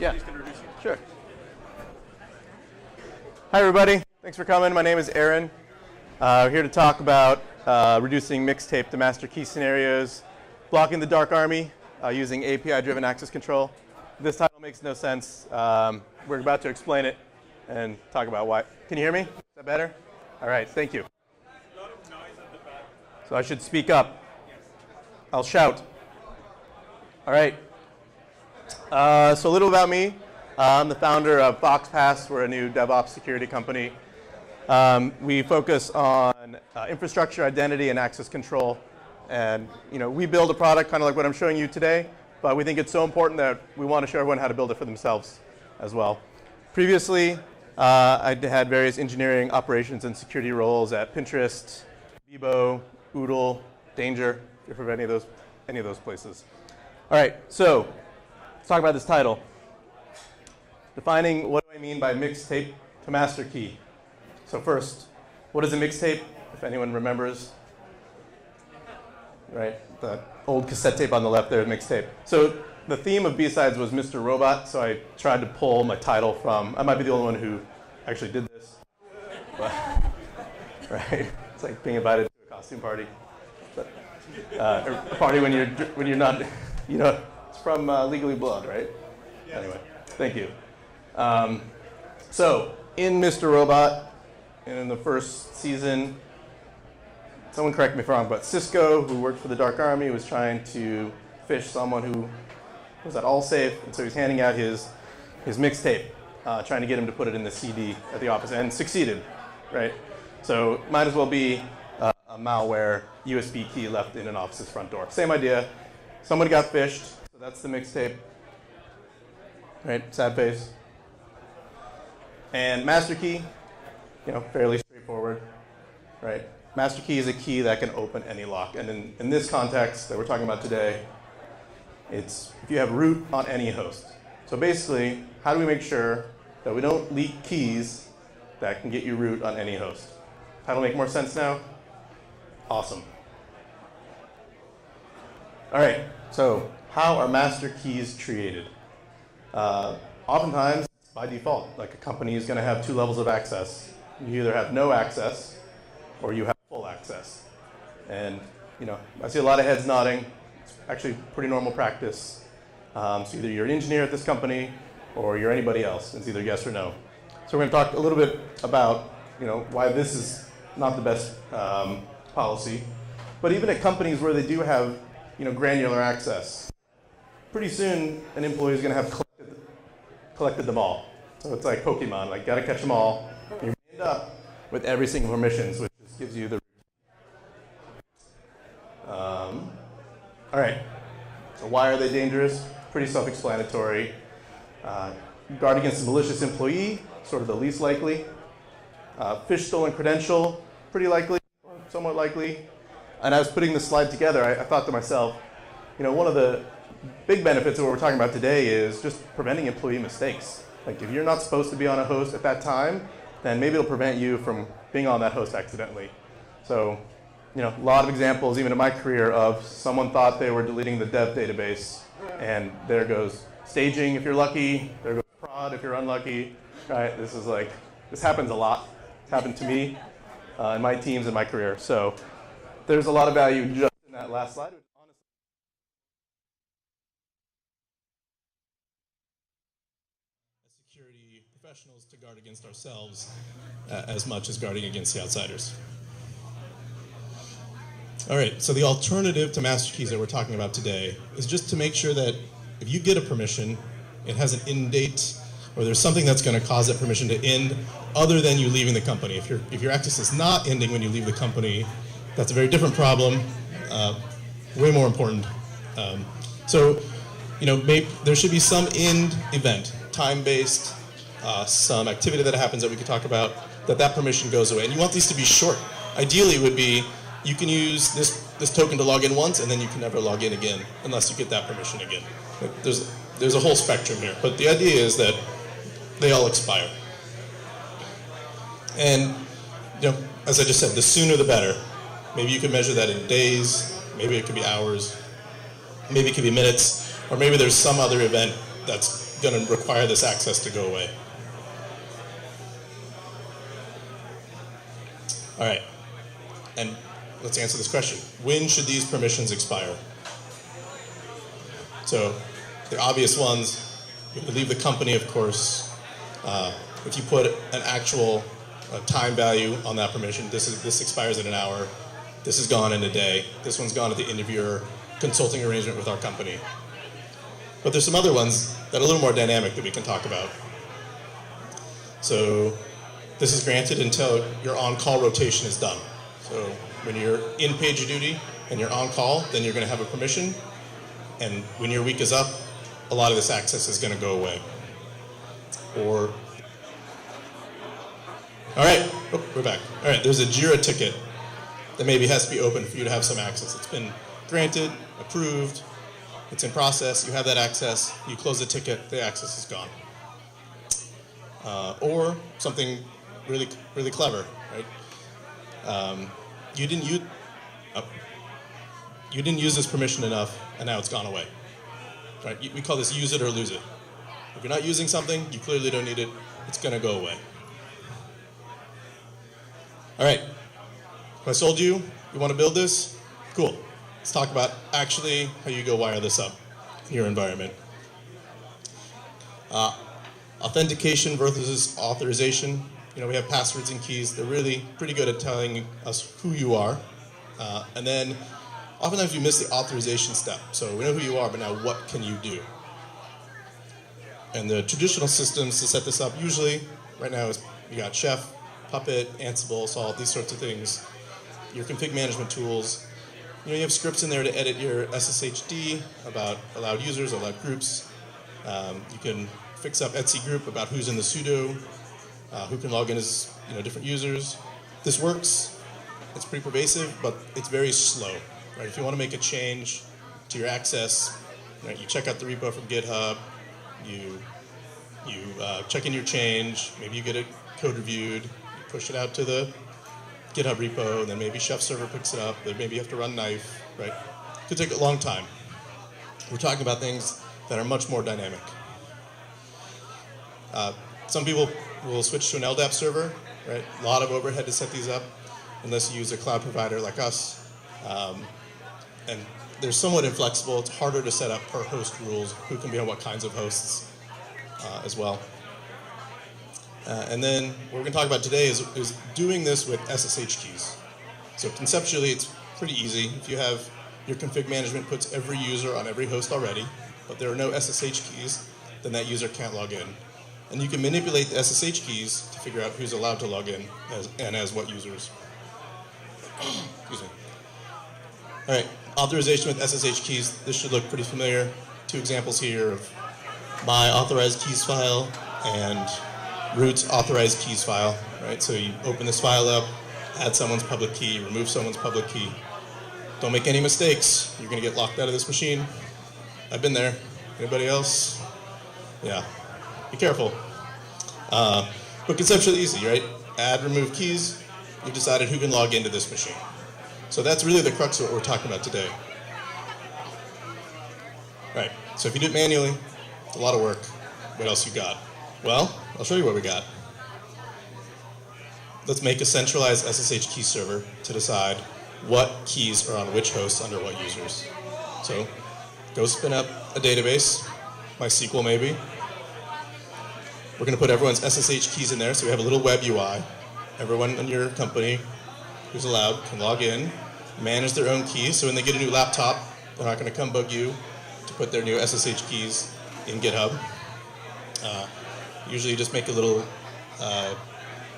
Yeah, sure. Hi, everybody. Thanks for coming. My name is Aren. We're here to talk about reducing mixtape to master key scenarios, blocking the dark army using API-driven access control. This title makes no sense. We're about to explain it and talk about why. Can you hear me? Is that better? All right, thank you. So I should speak up. I'll shout. All right. So a little about me. I'm the founder of FoxPass. We're a new DevOps security company. We focus on infrastructure, identity, and access control. And we build a product kind of like what I'm showing you today, but we think it's so important that we want to show everyone how to build it for themselves as well. Previously, I had various engineering, operations, and security roles at Pinterest, Bebo, Oodle, Danger, if you've heard of any of those places. All right, so let's talk about this title. Defining what do I mean by mixtape to master key. So first, what is a mixtape, if anyone remembers? Right, the old cassette tape on the left there, mixtape. So the theme of B-Sides was Mr. Robot, so I tried to pull my title from, I might be the only one who actually did this. But, right, it's like being invited to a costume party. But, a party when you're not, it's from Legally Blonde, right? Yes. Anyway, thank you. So in Mr. Robot, in the first season, someone correct me if I'm wrong, but Cisco, who worked for the Dark Army, was trying to phish someone who was at Allsafe, and so he's handing out his mixtape, trying to get him to put it in the CD at the office, and succeeded, right? So might as well be a malware USB key left in an office's front door. Same idea. Somebody got phished, so that's the mixtape, right? Sad face. And master key, fairly straightforward, right? Master key is a key that can open any lock. And in this context that we're talking about today, it's if you have root on any host. So basically, how do we make sure that we don't leak keys that can get you root on any host? That'll make more sense now? Awesome. All right, so how are master keys created? Oftentimes, by default, like a company is going to have two levels of access. You either have no access or you have full access. And I see a lot of heads nodding. It's actually pretty normal practice. So either you're an engineer at this company or you're anybody else. It's either yes or no. So we're going to talk a little bit about why this is not the best policy. But even at companies where they do have granular access, pretty soon an employee is going to have collected them all. So it's like Pokemon, like gotta catch them all. You end up with every single permissions, which just gives you the. All right. So why are they dangerous? Pretty self-explanatory. Guard against a malicious employee, sort of the least likely. Phish stolen credential, pretty likely, or somewhat likely. And I was putting this slide together, I thought to myself, one of the big benefits of what we're talking about today is just preventing employee mistakes. Like if you're not supposed to be on a host at that time, then maybe it'll prevent you from being on that host accidentally. So, a lot of examples, even in my career, of someone thought they were deleting the dev database, and there goes staging if you're lucky, there goes prod if you're unlucky, right? This happens a lot. It's happened to me in my teams in my career. So there's a lot of value just in that last slide. Security professionals to guard against ourselves as much as guarding against the outsiders. All right, so the alternative to master keys that we're talking about today is just to make sure that if you get a permission, it has an end date, or there's something that's going to cause that permission to end other than you leaving the company. If your access is not ending when you leave the company, that's a very different problem, way more important. There should be some end event, time-based, some activity that happens that we could talk about, that permission goes away. And you want these to be short. Ideally, it would be you can use this token to log in once, and then you can never log in again unless you get that permission again. There's a whole spectrum here, but the idea is that they all expire. And as I just said, the sooner the better. Maybe you can measure that in days, maybe it could be hours, maybe it could be minutes, or maybe there's some other event that's going to require this access to go away. All right, and let's answer this question. When should these permissions expire? So the obvious ones, if you leave the company, of course. If you put an actual time value on that permission, this expires in an hour, this is gone in a day, this one's gone at the end of your consulting arrangement with our company. But there's some other ones that are a little more dynamic that we can talk about. So this is granted until your on-call rotation is done. So when you're in PagerDuty and you're on call, then you're going to have a permission. And when your week is up, a lot of this access is going to go away. Or, all right, oh, we're back. All right, there's a Jira ticket that maybe has to be open for you to have some access. It's been granted, approved, it's in process, you have that access, you close the ticket, the access is gone. Or something really, really clever, right? You didn't use this permission enough, and now it's gone away. Right? We call this use it or lose it. If you're not using something, you clearly don't need it, it's going to go away. All right, I sold you, you want to build this? Cool. Let's talk about actually how you go wire this up in your environment. Authentication versus authorization. You know, we have passwords and keys. They're really pretty good at telling us who you are. And then oftentimes we miss the authorization step. So we know who you are, but now what can you do? And the traditional systems to set this up usually, right now, is you got Chef, Puppet, Ansible, Salt, these sorts of things. Your config management tools. You know, you have scripts in there to edit your SSHD about allowed users, allowed groups. You can fix up Etsy group about who's in the sudo, who can log in as different users. This works. It's pretty pervasive, but it's very slow. Right? If you want to make a change to your access, right, you check out the repo from GitHub. You check in your change. Maybe you get it code reviewed. You push it out to the GitHub repo, and then maybe Chef server picks it up. Then maybe you have to run knife. Right? It could take a long time. We're talking about things that are much more dynamic. Some people will switch to an LDAP server, right? A lot of overhead to set these up, unless you use a cloud provider like us. And they're somewhat inflexible. It's harder to set up per host rules, who can be on what kinds of hosts as well. And then what we're going to talk about today is doing this with SSH keys. So conceptually, it's pretty easy. If you have your config management puts every user on every host already, but there are no SSH keys, then that user can't log in. And you can manipulate the SSH keys to figure out who's allowed to log in and as what users. Excuse me. All right, authorization with SSH keys. This should look pretty familiar. Two examples here of my authorized keys file and root's authorized keys file. Right, so you open this file up, add someone's public key, remove someone's public key. Don't make any mistakes. You're going to get locked out of this machine. I've been there. Anybody else? Yeah. Be careful. But conceptually easy, right? Add, remove keys. You've decided who can log into this machine. So that's really the crux of what we're talking about today. Right. So if you do it manually, it's a lot of work. What else you got? Well, I'll show you what we got. Let's make a centralized SSH key server to decide what keys are on which hosts under what users. So go spin up a database, MySQL maybe. We're going to put everyone's SSH keys in there, so we have a little web UI. Everyone in your company who's allowed can log in, manage their own keys, so when they get a new laptop, they're not going to come bug you to put their new SSH keys in GitHub. Usually you just make a little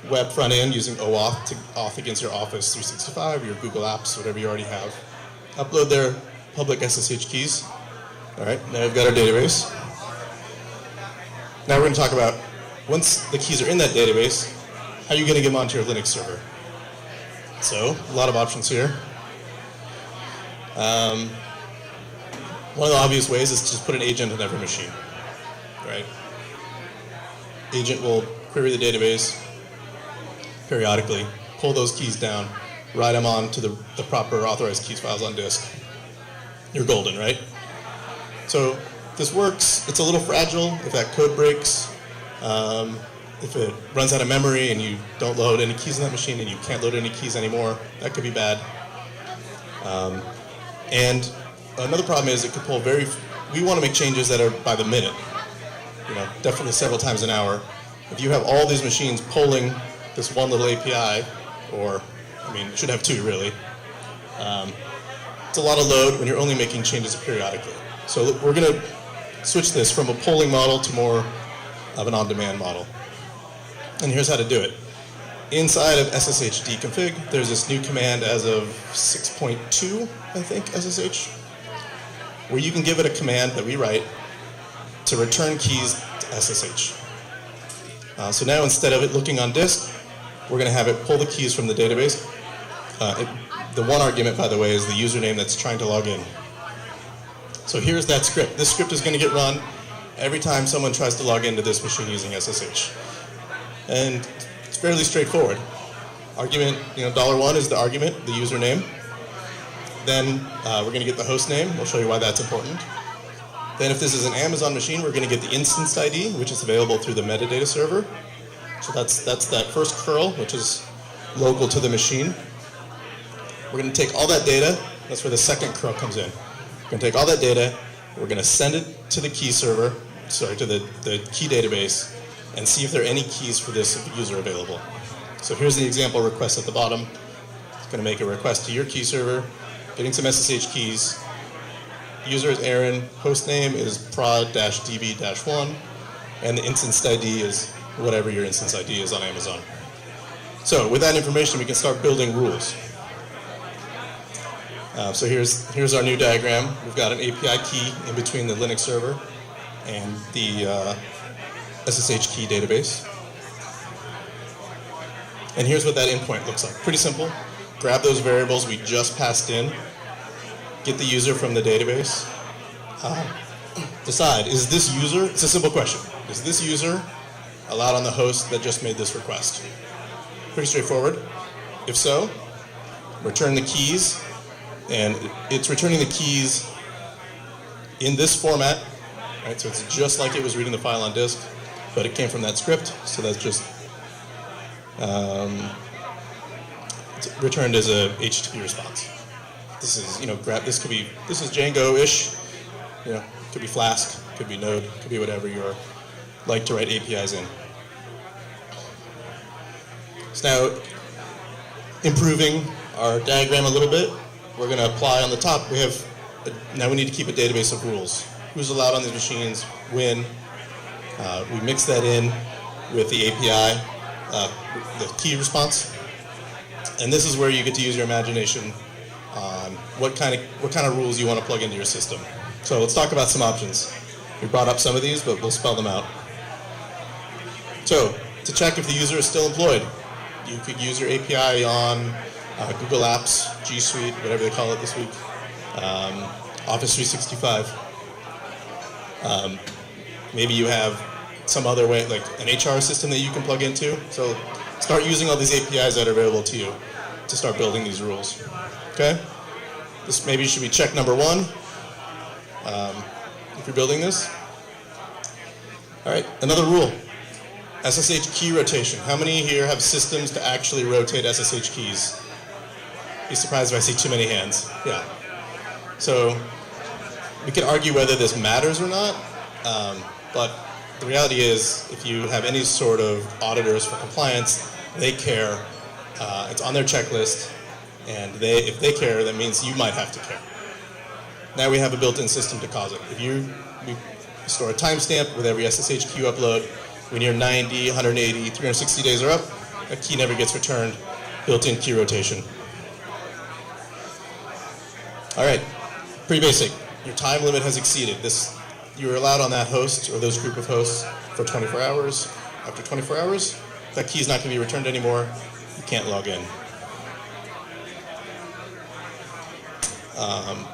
web front end using OAuth to auth against your Office 365 or your Google Apps, whatever you already have. Upload their public SSH keys. All right, now we've got our database. Now we're going to talk about, once the keys are in that database, how are you going to get them onto your Linux server? So, a lot of options here. One of the obvious ways is to just put an agent on every machine, right? Agent will query the database periodically, pull those keys down, write them on to the proper authorized keys files on disk. You're golden, right? So this works. It's a little fragile if that code breaks. If it runs out of memory and you don't load any keys in that machine and you can't load any keys anymore, that could be bad. And another problem is it could pull we want to make changes that are by the minute, definitely several times an hour. If you have all these machines polling this one little API, it should have two really, it's a lot of load when you're only making changes periodically. So we're going to switch this from a polling model to more of an on-demand model. And here's how to do it. Inside of SSH deconfig, there's this new command as of 6.2, I think, SSH, where you can give it a command that we write to return keys to SSH. So now instead of it looking on disk, we're going to have it pull the keys from the database. The one argument, by the way, is the username that's trying to log in. So here's that script. This script is going to get run every time someone tries to log into this machine using SSH. And it's fairly straightforward. Argument, $1 is the argument, the username. Then we're going to get the host name. We'll show you why that's important. Then if this is an Amazon machine, we're going to get the instance ID, which is available through the metadata server. So that's that first curl, which is local to the machine. We're going to take all that data. That's where the second curl comes in. We're going to take all that data. We're going to send it to the key server, to the key database, and see if there are any keys for this user available. So here's the example request at the bottom. It's going to make a request to your key server, getting some SSH keys. User is Aren, host name is prod-db-1, and the instance ID is whatever your instance ID is on Amazon. So with that information, we can start building rules. So here's our new diagram. We've got an API key in between the Linux server and the SSH key database. And here's what that endpoint looks like. Pretty simple. Grab those variables we just passed in, get the user from the database, decide, is this user, it's a simple question, is this user allowed on the host that just made this request? Pretty straightforward. If so, return the keys, and it's returning the keys in this format, right? So it's just like it was reading the file on disk, but it came from that script, so that's just it's returned as a HTTP response. This is, this is Django-ish, could be Flask, could be Node, could be whatever you like to write APIs in. So now, improving our diagram a little bit, we're going to apply on the top. Now we need to keep a database of rules. Who's allowed on these machines, when. We mix that in with the API, the key response. And this is where you get to use your imagination on what kind of rules you want to plug into your system. So let's talk about some options. We brought up some of these, but we'll spell them out. So to check if the user is still employed, you could use your API on Google Apps, G Suite, whatever they call it this week, Office 365. Maybe you have some other way, like an HR system that you can plug into. So start using all these APIs that are available to you to start building these rules. Okay? This maybe should be check number 1 if you're building this. All right, another rule. SSH key rotation. How many here have systems to actually rotate SSH keys? Be surprised if I see too many hands. Yeah. So we can argue whether this matters or not, but the reality is if you have any sort of auditors for compliance, they care. It's on their checklist, and if they care, that means you might have to care. Now we have a built-in system to cause it. We store a timestamp with every SSH queue upload. When you're 90, 180, 360 days are up, a key never gets returned. Built-in key rotation. All right, pretty basic. Your time limit has exceeded. You're allowed on that host or those group of hosts for 24 hours. After 24 hours, that key is not going to be returned anymore. You can't log in.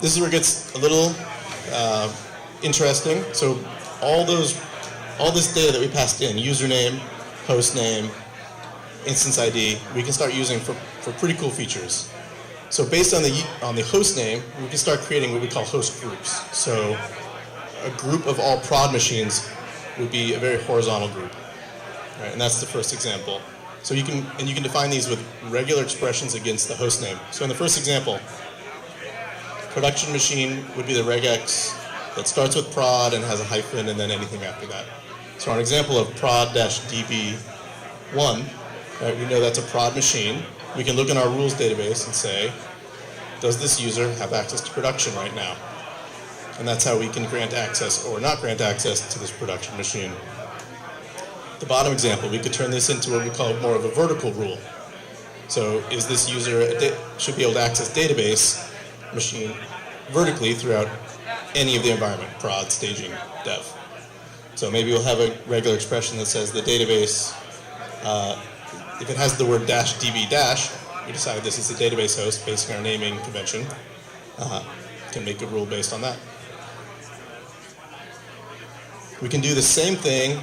This is where it gets a little interesting. So all this data that we passed in, username, host name, instance ID, we can start using for pretty cool features. So based on the host name, we can start creating what we call host groups. So a group of all prod machines would be a very horizontal group. Right? And that's the first example. So you can define these with regular expressions against the host name. So in the first example, production machine would be the regex that starts with prod and has a hyphen and then anything after that. So our example of prod-db1, right, we know that's a prod machine. We can look in our rules database and say, does this user have access to production right now? And that's how we can grant access or not grant access to this production machine. The bottom example, we could turn this into what we call more of a vertical rule. So is this user should be able to access database machine vertically throughout any of the environment, prod, staging, dev. So maybe we'll have a regular expression that says the database, if it has the word -db dash, we decided this is the database host based on our naming convention, can make a rule based on that. We can do the same thing,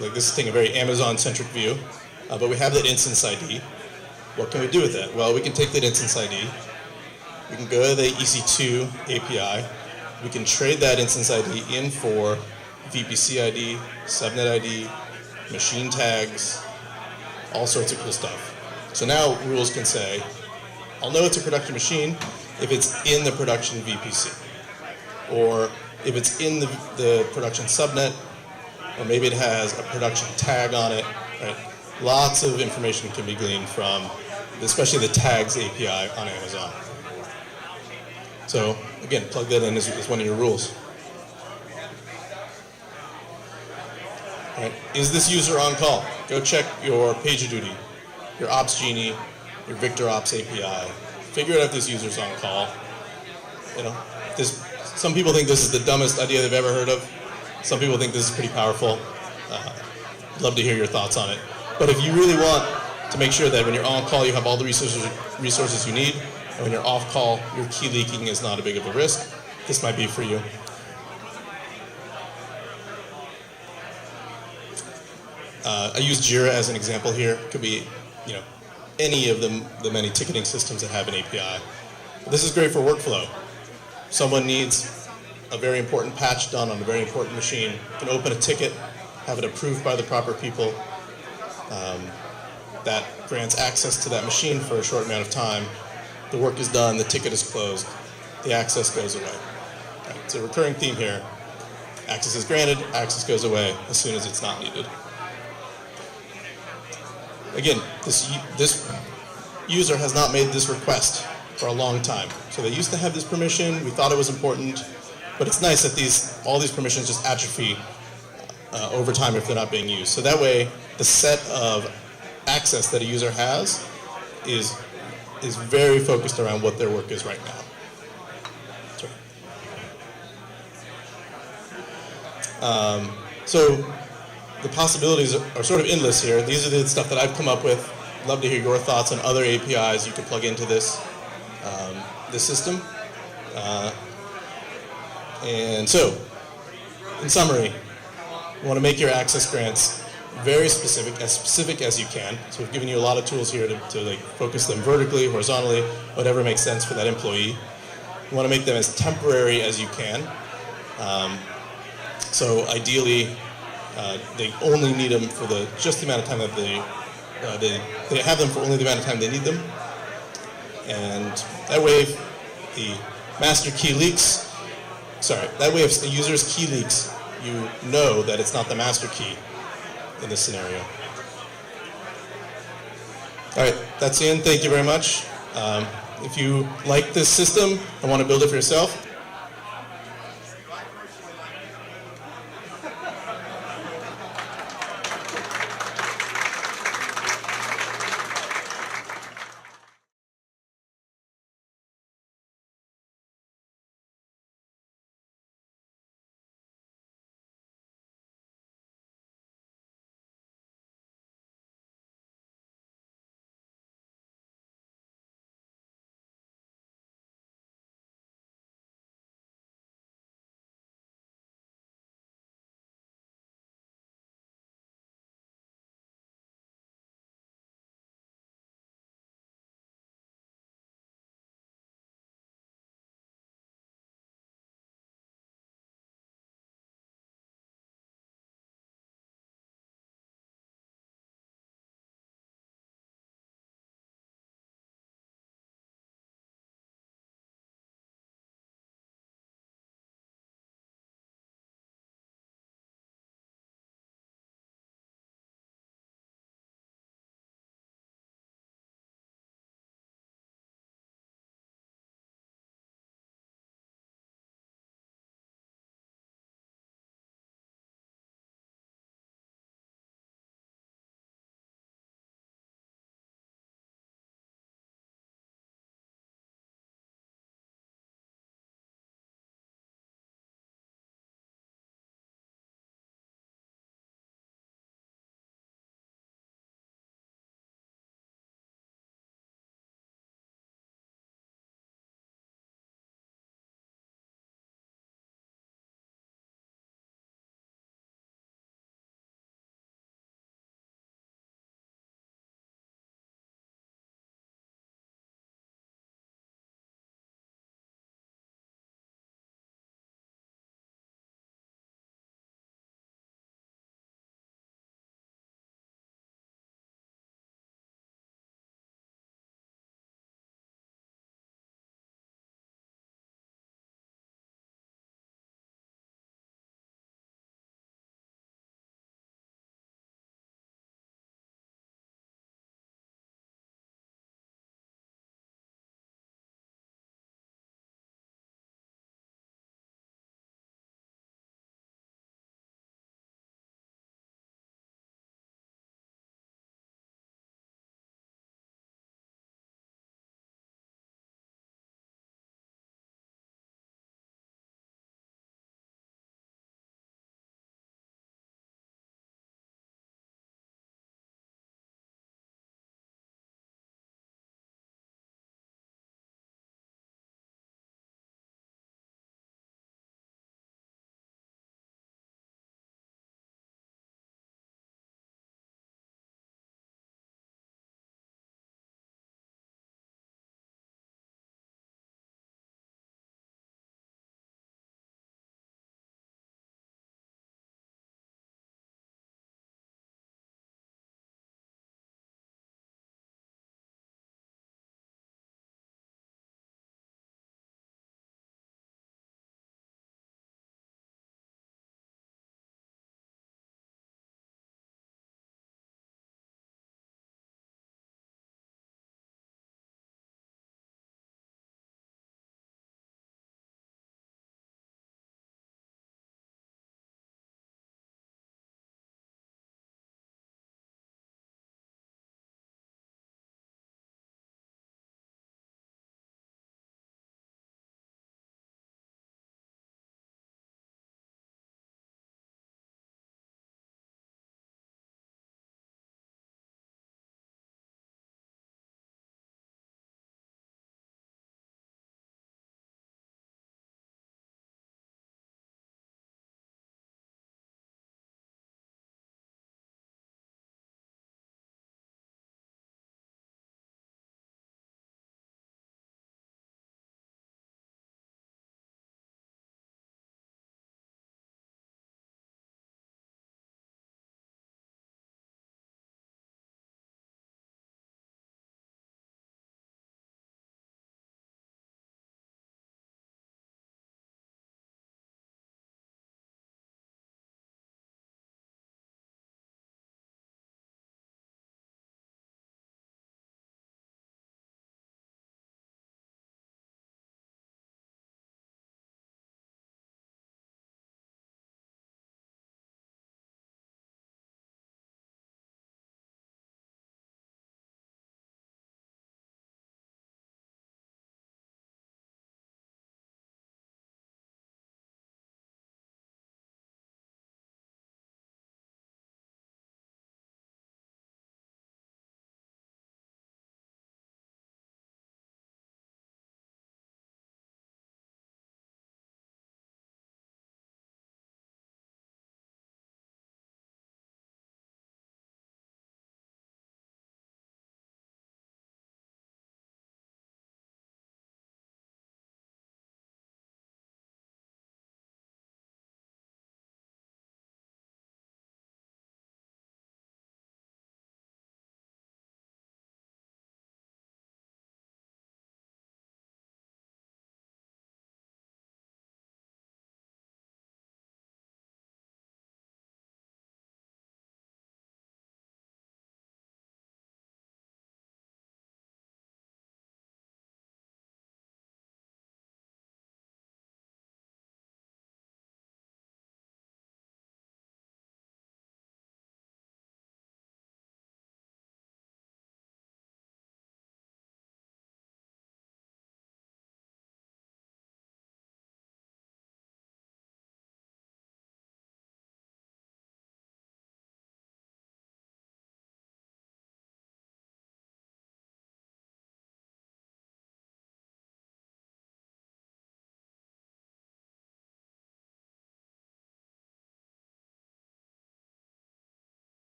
like this is taking a very Amazon-centric view, but we have that instance ID. What can we do with that? Well, we can take that instance ID, we can go to the EC2 API, we can trade that instance ID in for VPC ID, subnet ID, machine tags, all sorts of cool stuff. So now rules can say, I'll know it's a production machine if it's in the production VPC, or if it's in the production subnet, or maybe it has a production tag on it, right? Lots of information can be gleaned from, especially the tags API on Amazon. So again, plug that in as one of your rules. Right. Is this user on call? Go check your PagerDuty, your Ops Genie, your Victor Ops API. Figure out if this user's on call. You know, some people think this is the dumbest idea they've ever heard of. Some people think this is pretty powerful. Love to hear your thoughts on it. But if you really want to make sure that when you're on call, you have all the resources you need, and when you're off call, your key leaking is not a big of a risk, this might be for you. I use Jira as an example here. It could be, any of the many ticketing systems that have an API. This is great for workflow. Someone needs a very important patch done on a very important machine. You can open a ticket, have it approved by the proper people. That grants access to that machine for a short amount of time. The work is done, the ticket is closed, the access goes away. Right, it's a recurring theme here. Access is granted, access goes away as soon as it's not needed. Again, this user has not made this request for a long time. So they used to have this permission, we thought it was important, but it's nice that all these permissions just atrophy over time if they're not being used. So that way, the set of access that a user has is very focused around what their work is right now. Sorry. So the possibilities are sort of endless here. These are the stuff that I've come up with. Love to hear your thoughts on other APIs you could plug into this system. And so, in summary, you want to make your access grants very specific as you can. So we've given you a lot of tools here to focus them vertically, horizontally, whatever makes sense for that employee. You want to make them as temporary as you can. So ideally, they only need them for just the amount of time that they have them for only the amount of time they need them. And that way, if the master key leaks, that way if the user's key leaks, you know that it's not the master key in this scenario. All right, that's the end. Thank you very much. If you like this system and want to build it for yourself,